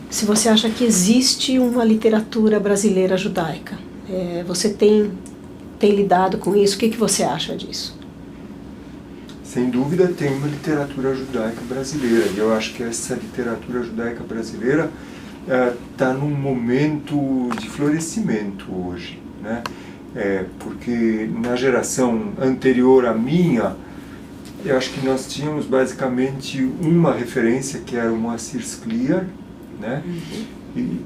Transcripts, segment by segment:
se você acha que existe uma literatura brasileira judaica. Você tem lidado com isso? O que você acha disso? Sem dúvida tem uma literatura judaica brasileira, e eu acho que essa literatura judaica brasileira está num momento de florescimento hoje, né? Porque na geração anterior à minha, eu acho que nós tínhamos basicamente uma referência, que era o Moacir Scliar, né? E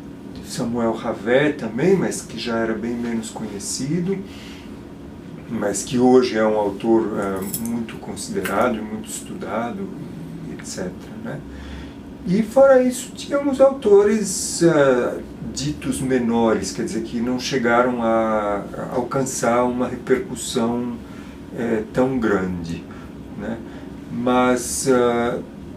Samuel Havé também, mas que já era bem menos conhecido, mas que hoje é um autor muito considerado e muito estudado, etc., né? E fora isso, tínhamos autores ditos menores, quer dizer, que não chegaram a alcançar uma repercussão tão grande, né? Mas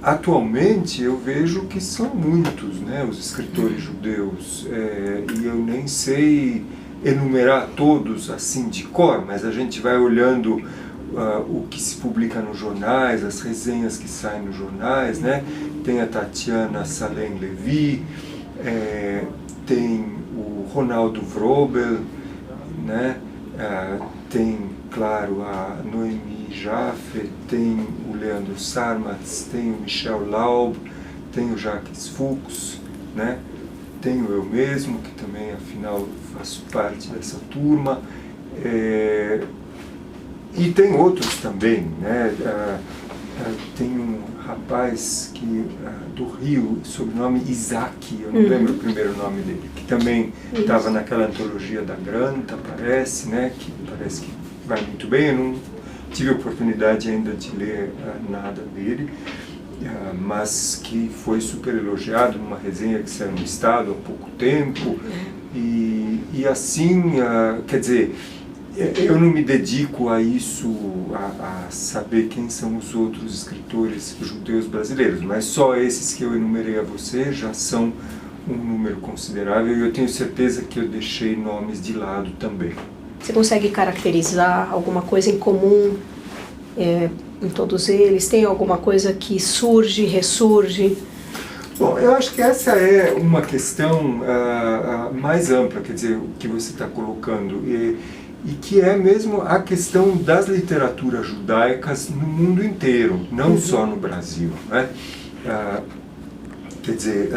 atualmente eu vejo que são muitos, né, os escritores judeus, e eu nem sei enumerar todos assim de cor, mas a gente vai olhando o que se publica nos jornais, as resenhas que saem nos jornais, né? Tem a Tatiana Salem Levi, tem o Ronaldo Vrobel, né? Tem, claro, a Noemi Jaffe, tem o Leandro Sarmatz, tem o Michel Laub, tem o Jacques Fuchs, né? Tenho eu mesmo, que também, afinal, faço parte dessa turma, e tem outros também, né? Tem um rapaz do Rio, sobrenome Isaac, eu não lembro o primeiro nome dele, que também estava naquela antologia da Granta, parece, né? Que parece que vai muito bem. Eu não tive oportunidade ainda de ler nada dele, mas que foi super elogiado numa resenha que saiu no Estado há pouco tempo, e assim, quer dizer, eu não me dedico a isso, a saber quem são os outros escritores judeus brasileiros, mas só esses que eu enumerei a você já são um número considerável, e eu tenho certeza que eu deixei nomes de lado também. Você consegue caracterizar alguma coisa em comum em todos eles? Tem alguma coisa que surge, ressurge? Bom, eu acho que essa é uma questão mais ampla, quer dizer, o que você está colocando, e que é mesmo a questão das literaturas judaicas no mundo inteiro, não só no Brasil, né? Quer dizer,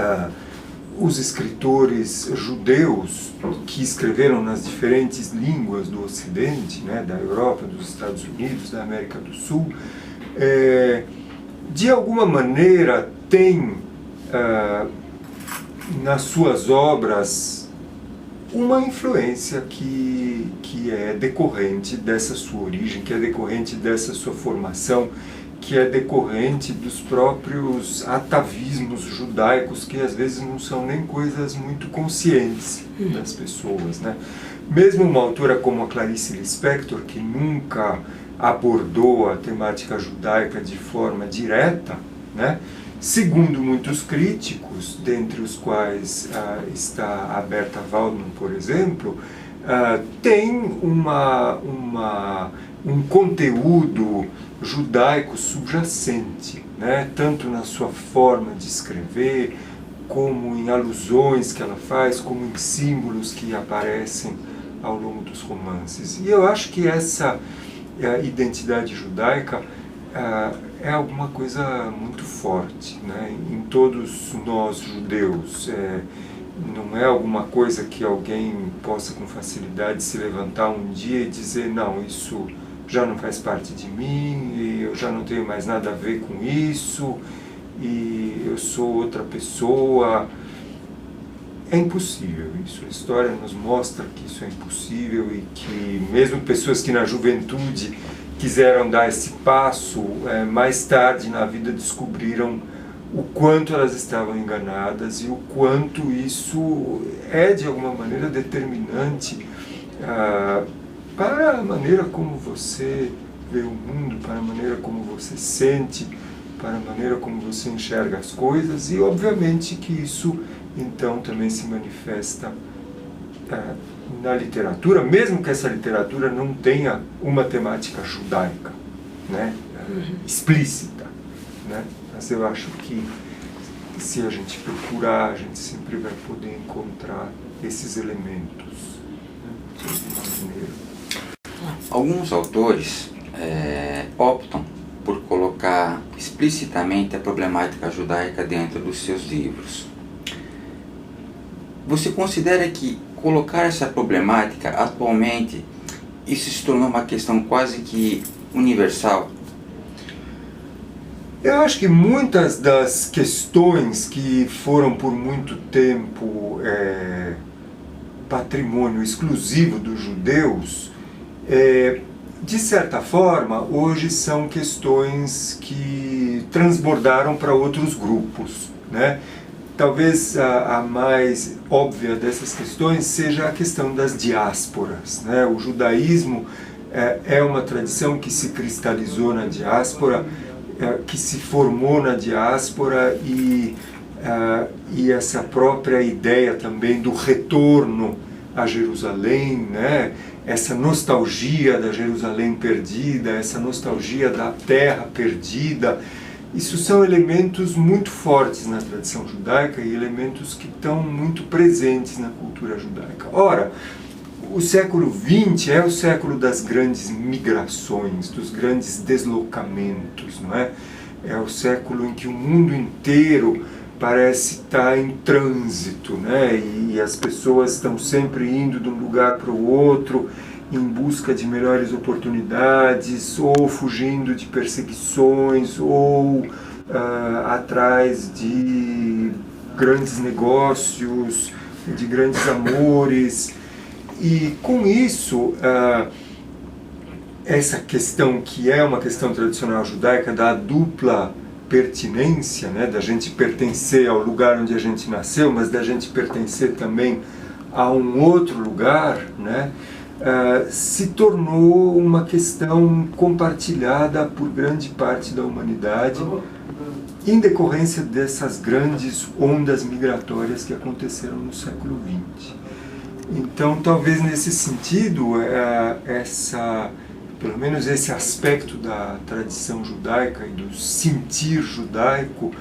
os escritores judeus que escreveram nas diferentes línguas do Ocidente, né, da Europa, dos Estados Unidos, da América do Sul, de alguma maneira têm nas suas obras uma influência que é decorrente dessa sua origem, que é decorrente dessa sua formação, que é decorrente dos próprios atavismos judaicos, que às vezes não são nem coisas muito conscientes das pessoas, né? Mesmo uma autora como a Clarice Lispector, que nunca abordou a temática judaica de forma direta, né? Segundo muitos críticos, dentre os quais está a Berta Waldman, por exemplo, tem um conteúdo judaico subjacente, né? Tanto na sua forma de escrever, como em alusões que ela faz, como em símbolos que aparecem ao longo dos romances. E eu acho que essa identidade judaica é alguma coisa muito forte, né? Em todos nós judeus. Não é alguma coisa que alguém possa com facilidade se levantar um dia e dizer: não, isso já não faz parte de mim, e eu já não tenho mais nada a ver com isso, e eu sou outra pessoa. É impossível isso. A história nos mostra que isso é impossível, e que mesmo pessoas que na juventude quiseram dar esse passo, mais tarde na vida descobriram o quanto elas estavam enganadas e o quanto isso é de alguma maneira determinante para a maneira como você vê o mundo, para a maneira como você sente, para a maneira como você enxerga as coisas, e obviamente que isso então também se manifesta na literatura, mesmo que essa literatura não tenha uma temática judaica, né, explícita, né? Mas eu acho que se a gente procurar, a gente sempre vai poder encontrar esses elementos, né, de alguma maneira. Alguns autores optam por colocar explicitamente a problemática judaica dentro dos seus livros. Você considera que colocar essa problemática atualmente, isso se tornou uma questão quase que universal? Eu acho que muitas das questões que foram por muito tempo patrimônio exclusivo dos judeus, de certa forma, hoje são questões que transbordaram para outros grupos, né? Talvez a mais óbvia dessas questões seja a questão das diásporas, né? O judaísmo é uma tradição que se cristalizou na diáspora, que se formou na diáspora e essa própria ideia também do retorno a Jerusalém, né? Essa nostalgia da Jerusalém perdida, essa nostalgia da terra perdida, isso são elementos muito fortes na tradição judaica e elementos que estão muito presentes na cultura judaica. Ora, o século XX é o século das grandes migrações, dos grandes deslocamentos, não é? É o século em que o mundo inteiro parece estar em trânsito, né? E as pessoas estão sempre indo de um lugar para o outro em busca de melhores oportunidades, ou fugindo de perseguições, ou atrás de grandes negócios, de grandes amores. E com isso, essa questão que é uma questão tradicional judaica da dupla pertinência, né, da gente pertencer ao lugar onde a gente nasceu, mas da gente pertencer também a um outro lugar, né, se tornou uma questão compartilhada por grande parte da humanidade em decorrência dessas grandes ondas migratórias que aconteceram no século XX. Então, talvez nesse sentido, pelo menos esse aspecto da tradição judaica e do sentir judaico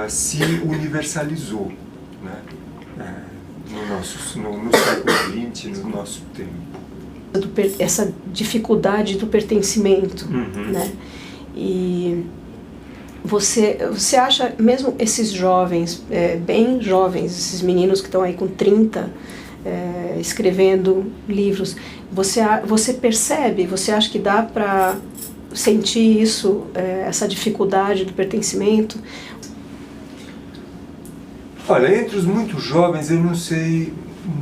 se universalizou, né? No século XX, no nosso tempo. Essa dificuldade do pertencimento, né? E você acha, mesmo esses jovens, bem jovens, esses meninos que estão aí com 30, escrevendo livros, você percebe, você acha que dá para sentir isso, essa dificuldade do pertencimento? Olha, entre os muito jovens eu não sei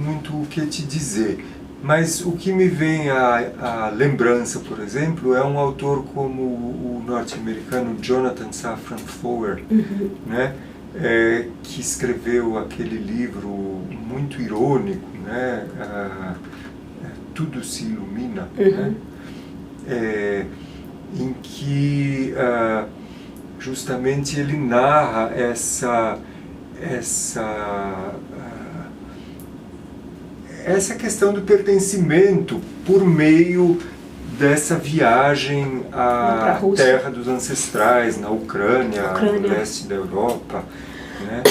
muito o que te dizer, mas o que me vem à lembrança, por exemplo, é um autor como o norte-americano Jonathan Safran Foer, né, que escreveu aquele livro muito irônico, né, Tudo se Ilumina, né, em que justamente ele narra essa questão do pertencimento por meio dessa viagem à terra dos ancestrais, na Ucrânia, no leste da Europa, né?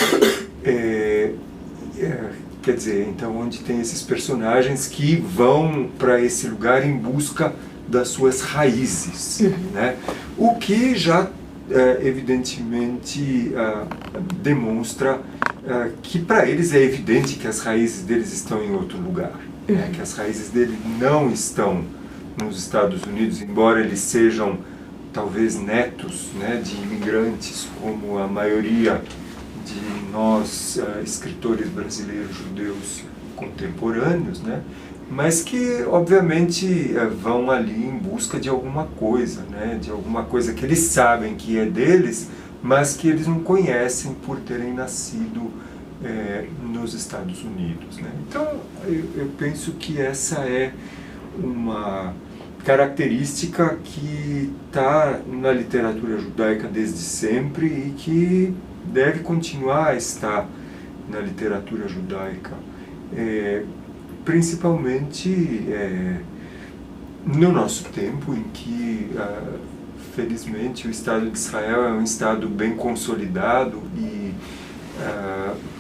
Quer dizer, então, onde tem esses personagens que vão para esse lugar em busca das suas raízes, né? O que já evidentemente demonstra que para eles é evidente que as raízes deles estão em outro lugar, né? Que as raízes dele não estão nos Estados Unidos, embora eles sejam talvez netos, né, de imigrantes, como a maioria de nós escritores brasileiros judeus contemporâneos, né? Mas que obviamente vão ali em busca de alguma coisa, né? De alguma coisa que eles sabem que é deles, mas que eles não conhecem por terem nascido nos Estados Unidos, né? Então eu penso que essa é uma característica que está na literatura judaica desde sempre e que deve continuar a estar na literatura judaica, principalmente no nosso tempo, em que felizmente, o Estado de Israel é um Estado bem consolidado e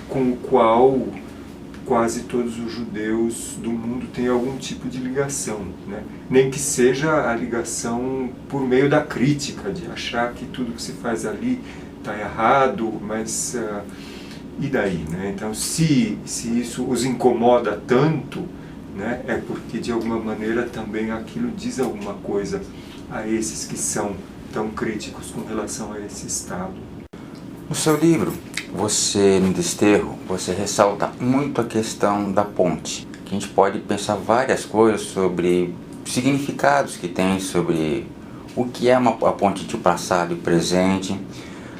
com o qual quase todos os judeus do mundo têm algum tipo de ligação, né? Nem que seja a ligação por meio da crítica, de achar que tudo que se faz ali está errado, mas e daí, né? Então, se isso os incomoda tanto, né, é porque de alguma maneira também aquilo diz alguma coisa a esses que são tão críticos com relação a esse Estado. No seu livro, no Desterro, você ressalta muito a questão da ponte. Que a gente pode pensar várias coisas sobre significados que tem sobre o que é a ponte de passado e presente,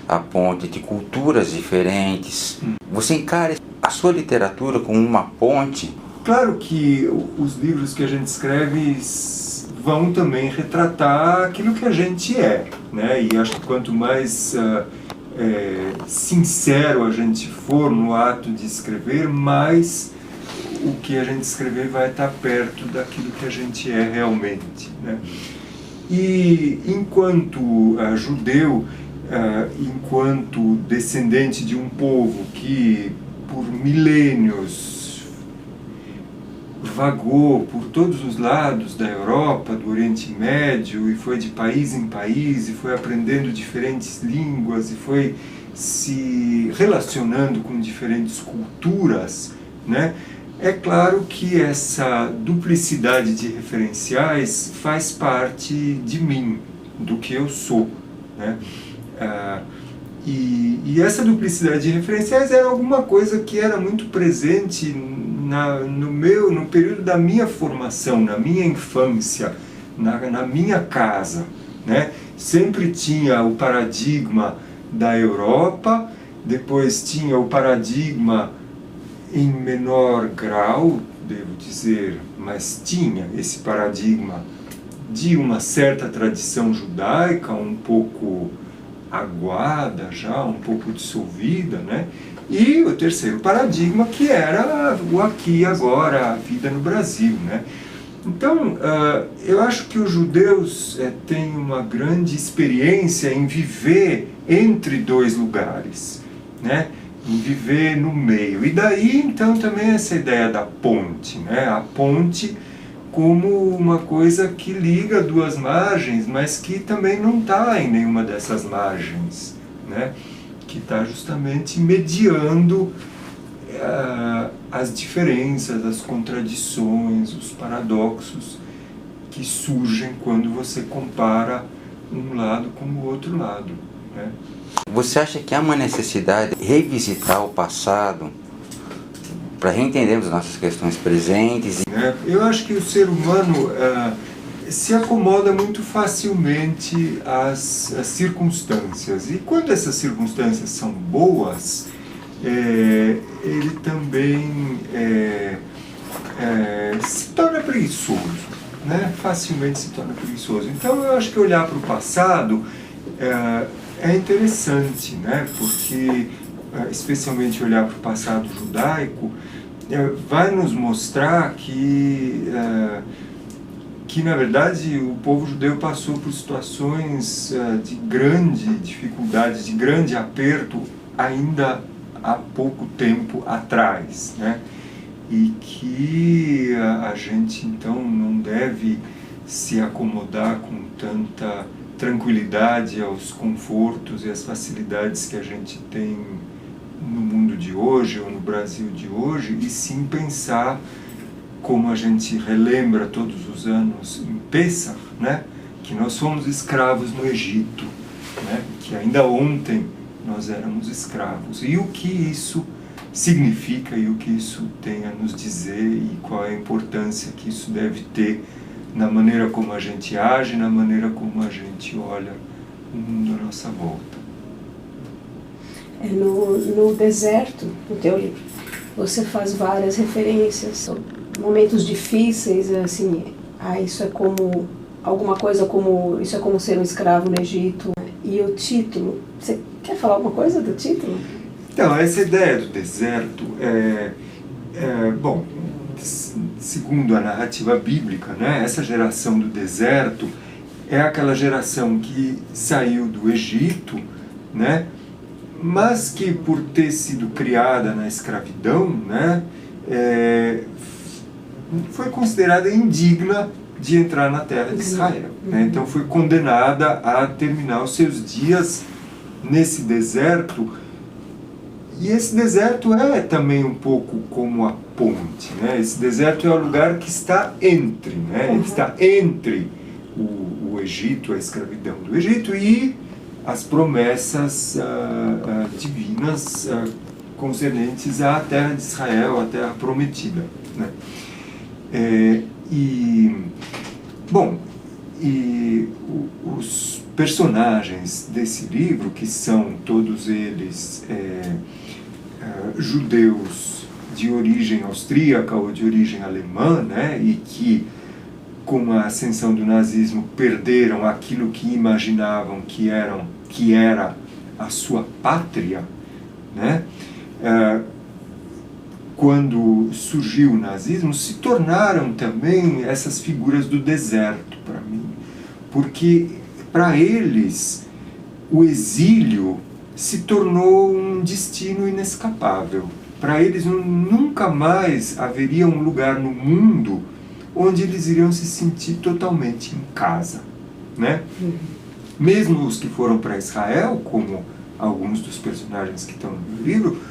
a ponte de culturas diferentes. Você encara a sua literatura como uma ponte? Claro que os livros que a gente escreve vão também retratar aquilo que a gente é, né? E acho que quanto mais sincero a gente for no ato de escrever, mais o que a gente escrever vai estar perto daquilo que a gente é realmente, né? E enquanto judeu, enquanto descendente de um povo que por milênios vagou por todos os lados da Europa, do Oriente Médio, e foi de país em país, e foi aprendendo diferentes línguas, e foi se relacionando com diferentes culturas, né? É claro que essa duplicidade de referenciais faz parte de mim, do que eu sou, né? E essa duplicidade de referenciais era alguma coisa que era muito presente no período da minha formação, na minha infância, na minha casa, né? Sempre tinha o paradigma da Europa, depois tinha o paradigma em menor grau, devo dizer, mas tinha esse paradigma de uma certa tradição judaica, um pouco aguada já, um pouco dissolvida, né? E o terceiro paradigma, que era o aqui e agora, a vida no Brasil, né? Então, eu acho que os judeus têm uma grande experiência em viver entre dois lugares, né? Em viver no meio. E daí, então, também essa ideia da ponte, né? A ponte como uma coisa que liga duas margens, mas que também não está em nenhuma dessas margens, né? Que está justamente mediando as diferenças, as contradições, os paradoxos que surgem quando você compara um lado com o outro lado, né? Você acha que há uma necessidade de revisitar o passado para reentendermos as nossas questões presentes? Eu acho que o ser humano se acomoda muito facilmente às circunstâncias. E quando essas circunstâncias são boas, ele também se torna preguiçoso, né? Facilmente se torna preguiçoso. Então eu acho que olhar para o passado é interessante, né? Porque, especialmente olhar para o passado judaico, vai nos mostrar que na verdade o povo judeu passou por situações de grande dificuldade, de grande aperto ainda há pouco tempo atrás, né? E que a gente então não deve se acomodar com tanta tranquilidade aos confortos e às facilidades que a gente tem no mundo de hoje ou no Brasil de hoje, e sim pensar, como a gente relembra todos os anos em Pessach, né, que nós fomos escravos no Egito, né, que ainda ontem nós éramos escravos, e o que isso significa e o que isso tem a nos dizer e qual é a importância que isso deve ter na maneira como a gente age, na maneira como a gente olha o mundo à nossa volta. No Deserto, no teu livro, você faz várias referências, momentos difíceis, assim, isso é como alguma coisa como, isso é como ser um escravo no Egito. E o título, você quer falar alguma coisa do título? Então, essa ideia do deserto bom, segundo a narrativa bíblica, né, essa geração do deserto é aquela geração que saiu do Egito, né? Mas que por ter sido criada na escravidão, né? Foi considerada indigna de entrar na terra de Israel, né? Então foi condenada a terminar os seus dias nesse deserto. E esse deserto é também um pouco como a ponte, né? Esse deserto é o lugar que está entre, né? Ele está entre o Egito, a escravidão do Egito e as promessas divinas concernentes à terra de Israel, à terra prometida, né? Os personagens desse livro, que são todos eles judeus de origem austríaca ou de origem alemã, né, e que com a ascensão do nazismo perderam aquilo que imaginavam que era a sua pátria, né? Quando surgiu o nazismo, se tornaram também essas figuras do deserto para mim, porque para eles o exílio se tornou um destino inescapável. Para eles nunca mais haveria um lugar no mundo onde eles iriam se sentir totalmente em casa, né? Mesmo os que foram para Israel, como alguns dos personagens que estão no livro,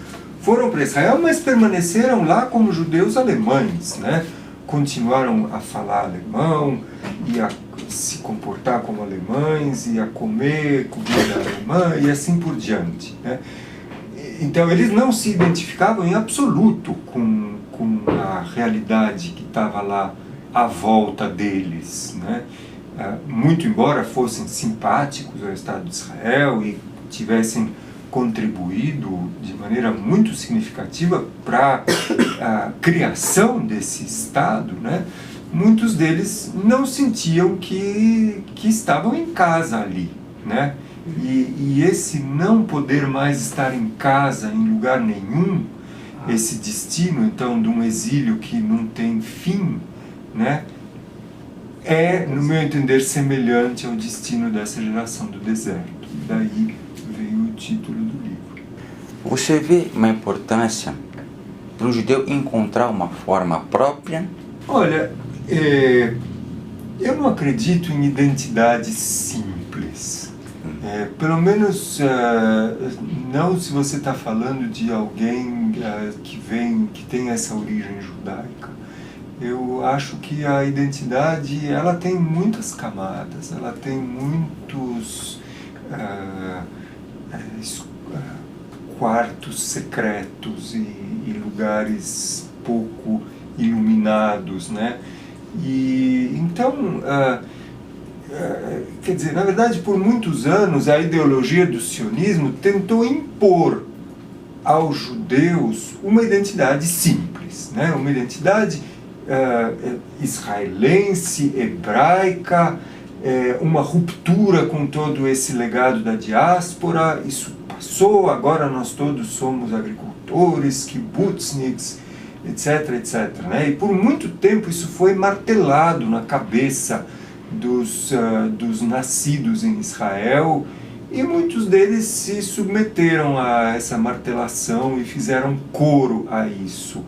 foram para Israel, mas permaneceram lá como judeus alemães, né? Continuaram a falar alemão e a se comportar como alemães e a comer comida alemã e assim por diante, né? Então eles não se identificavam em absoluto com a realidade que estava lá à volta deles, né? Muito embora fossem simpáticos ao Estado de Israel e tivessem contribuído de maneira muito significativa para a criação desse Estado, né? Muitos deles não sentiam que estavam em casa ali, né? E esse não poder mais estar em casa em lugar nenhum, esse destino então de um exílio que não tem fim, né? É, no meu entender, semelhante ao destino dessa geração do deserto. Daí veio o título do livro. Você vê uma importância para o judeu encontrar uma forma própria? Olha, eu não acredito em identidade simples. Pelo menos não se você está falando de alguém que tem essa origem judaica. Eu acho que a identidade ela tem muitas camadas, ela tem muitos quartos secretos e lugares pouco iluminados, né? E então, quer dizer, na verdade, por muitos anos a ideologia do sionismo tentou impor aos judeus uma identidade simples, né? Uma identidade israelense, hebraica, uma ruptura com todo esse legado da diáspora. Isso passou, agora nós todos somos agricultores, kibbutzniks, etc, etc, né? E por muito tempo isso foi martelado na cabeça dos nascidos em Israel, e muitos deles se submeteram a essa martelação e fizeram coro a isso.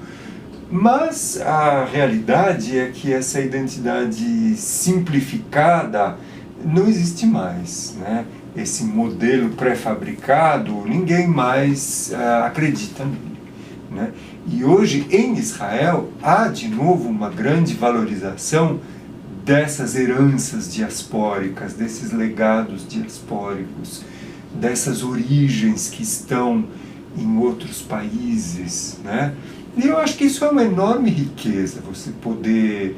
Mas a realidade é que essa identidade simplificada não existe mais, né? Esse modelo pré-fabricado, ninguém mais acredita nele, né? E hoje, em Israel, há de novo uma grande valorização dessas heranças diaspóricas, desses legados diaspóricos, dessas origens que estão em outros países, né? E eu acho que isso é uma enorme riqueza, você poder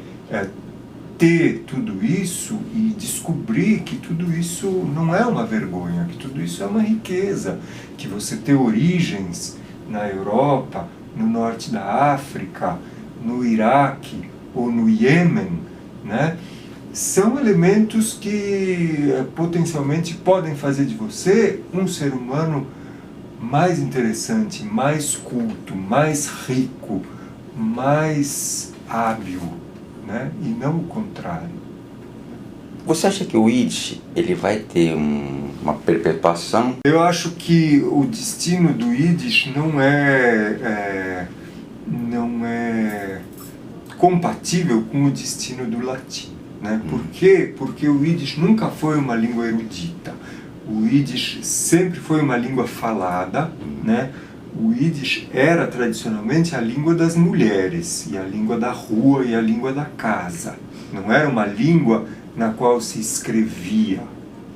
ter tudo isso e descobrir que tudo isso não é uma vergonha, que tudo isso é uma riqueza, que você ter origens na Europa, no norte da África, no Iraque ou no Iêmen, né? São elementos que potencialmente podem fazer de você um ser humano mais interessante, mais culto, mais rico, mais hábil, né? E não o contrário. Você acha que o Yiddish ele vai ter uma perpetuação? Eu acho que o destino do Yiddish não é compatível com o destino do latim. Né? Por quê? Porque o Yiddish nunca foi uma língua erudita. O Yiddish sempre foi uma língua falada, né? O Yiddish era tradicionalmente a língua das mulheres, e a língua da rua e a língua da casa. Não era uma língua na qual se escrevia.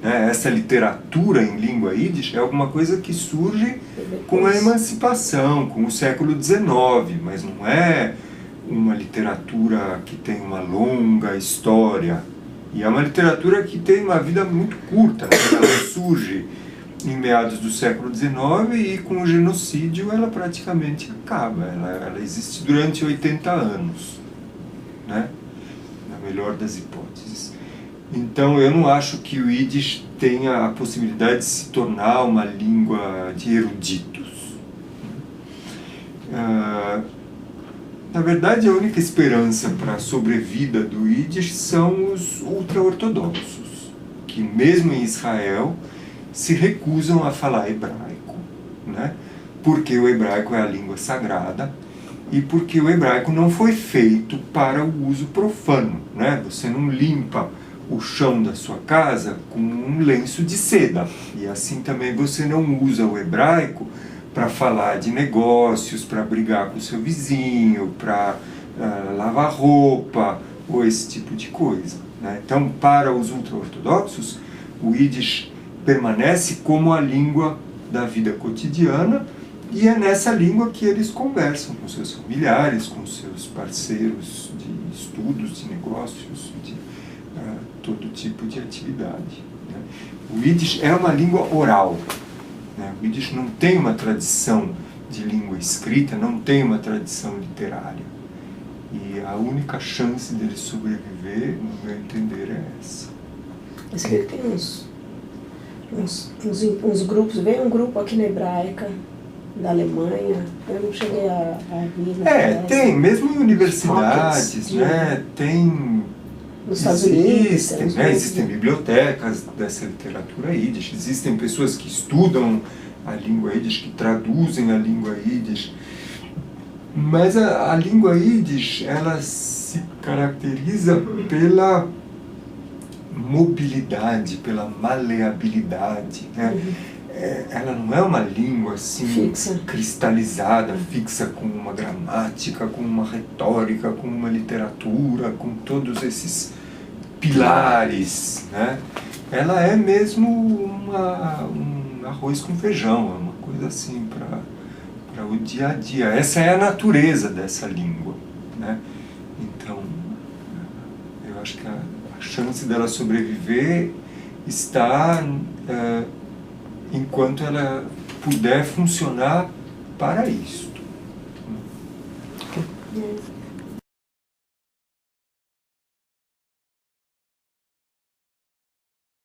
Né? Essa literatura em língua Yiddish é alguma coisa que surge com a emancipação, com o século XIX, mas não é uma literatura que tem uma longa história. E é uma literatura que tem uma vida muito curta. Né? Ela surge em meados do século XIX e com o genocídio ela praticamente acaba. Ela existe durante 80 anos, né? Na melhor das hipóteses. Então eu não acho que o Yiddish tenha a possibilidade de se tornar uma língua de eruditos. Na verdade, a única esperança para a sobrevida do Yiddish são os ultra-ortodoxos, que mesmo em Israel se recusam a falar hebraico, né? Porque o hebraico é a língua sagrada e porque o hebraico não foi feito para o uso profano, né? Você não limpa o chão da sua casa com um lenço de seda, e assim também você não usa o hebraico para falar de negócios, para brigar com o seu vizinho, para lavar roupa ou esse tipo de coisa, né? Então, para os ultra-ortodoxos, o Yiddish permanece como a língua da vida cotidiana, e é nessa língua que eles conversam com seus familiares, com seus parceiros de estudos, de negócios, de todo tipo de atividade. Né? O Yiddish é uma língua oral. Né? O Yiddish não tem uma tradição de língua escrita, não tem uma tradição literária. E a única chance dele sobreviver, no meu entender, é essa. Você vê que tem uns grupos, veio um grupo aqui na Hebraica, da Alemanha, eu não cheguei a vir. Tem, mesmo em universidades, né? Tem... Nos Estados Unidos, existem bibliotecas dessa literatura Yiddish, existem pessoas que estudam a língua Yiddish, que traduzem a língua Yiddish, mas a língua Yiddish, ela se caracteriza pela mobilidade, pela maleabilidade, né? Ela não é uma língua assim fixa, cristalizada, fixa, com uma gramática, com uma retórica, com uma literatura, com todos esses pilares, né? Ela é mesmo um arroz com feijão, é uma coisa assim para o dia a dia. Essa é a natureza dessa língua, né? Então, eu acho que a chance dela sobreviver está enquanto ela puder funcionar para isto.